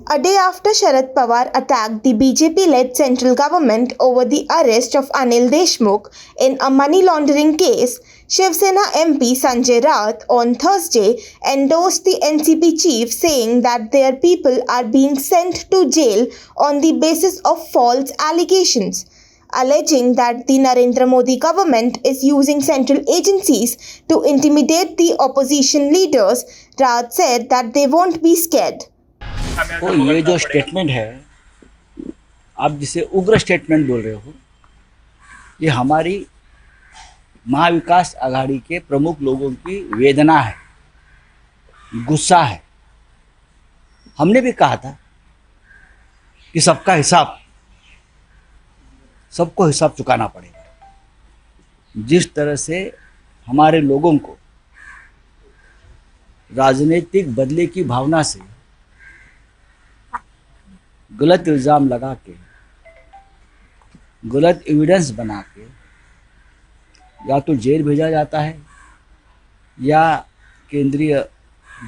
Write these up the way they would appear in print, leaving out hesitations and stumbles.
A day after Sharad Pawar attacked the BJP-led central government over the arrest of Anil Deshmukh in a money laundering case, Shiv Sena MP Sanjay Raut on Thursday endorsed the NCP chief, saying that their people are being sent to jail on the basis of false allegations. Alleging that the Narendra Modi government is using central agencies to intimidate the opposition leaders, Raut said that they won't be scared. तो ये जो statement है, आप जिसे उग्र statement बोल रहे हो, ये हमारी महाविकास आघाड़ी के प्रमुख लोगों की वेदना है, गुस्सा है। हमने भी कहा था कि सबको हिसाब चुकाना पड़ेगा। जिस तरह से हमारे लोगों को राजनीतिक बदले की भावना से गलत इल्ज़ाम लगा के, गलत एविडेंस बना के या तो जेल भेजा जाता है या केंद्रीय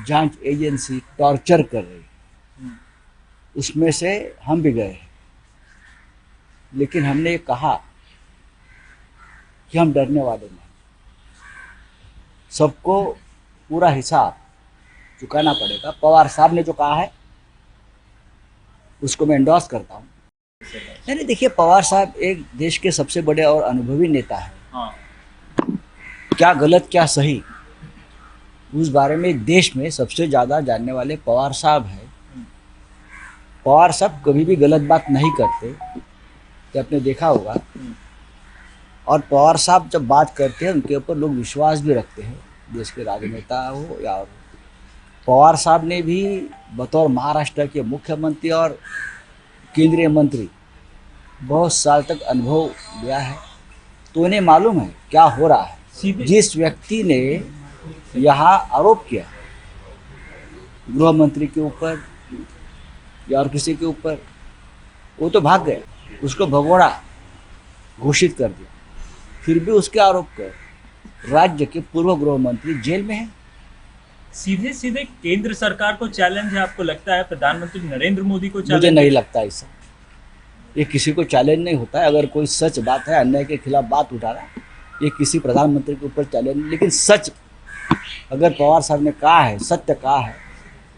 जांच एजेंसी टॉर्चर कर रही है, उसमें से हम भी गए हैं। लेकिन हमने ये कहा कि हम डरने वाले नहीं, सबको पूरा हिसाब चुकाना पड़ेगा। पवार साहब ने जो कहा है उसको मैं एंडोर्स करता हूँ। नहीं, देखिए, पवार साहब एक देश के सबसे बड़े और अनुभवी नेता है। क्या गलत क्या सही, उस बारे में देश में सबसे ज़्यादा जानने वाले पवार साहब हैं। पवार साहब कभी भी गलत बात नहीं करते, तो आपने देखा होगा। और पवार साहब जब बात करते हैं उनके ऊपर लोग विश्वास भी रखते हैं, देश के राजनेता हो या और। पवार साहब ने भी बतौर महाराष्ट्र के मुख्यमंत्री और केंद्रीय मंत्री बहुत साल तक अनुभव लिया है, तो उन्हें मालूम है क्या हो रहा है। जिस व्यक्ति ने यहाँ आरोप किया गृह मंत्री के ऊपर या और किसी के ऊपर, वो तो भाग गए, उसको भगोड़ा घोषित कर दिया। फिर भी उसके आरोप कर राज्य के पूर्व गृह मंत्री जेल में हैं। सीधे सीधे केंद्र सरकार को चैलेंज है, आपको लगता है प्रधानमंत्री नरेंद्र मोदी को चैलेंज? मुझे नहीं लगता ऐसा, ये किसी को चैलेंज नहीं होता है। अगर कोई सच बात है, अन्याय के खिलाफ बात उठा रहा है, ये किसी प्रधानमंत्री के ऊपर चैलेंज नहीं। लेकिन सच अगर पवार साहब ने कहा है, सत्य कहा है,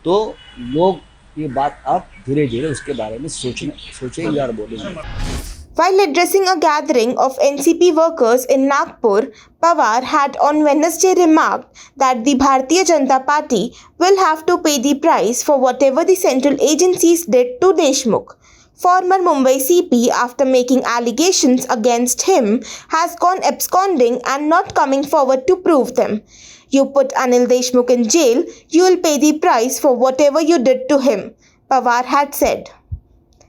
तो लोग ये बात अब धीरे धीरे उसके बारे में सोचेंगे और बोलेंगे। While addressing a gathering of NCP workers in Nagpur, Pawar had on Wednesday remarked that the Bharatiya Janata Party will have to pay the price for whatever the central agencies did to Deshmukh. Former Mumbai CP, after making allegations against him, has gone absconding and not coming forward to prove them. You put Anil Deshmukh in jail, you will pay the price for whatever you did to him, Pawar had said.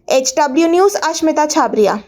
HW News, Ashmita Chhabria.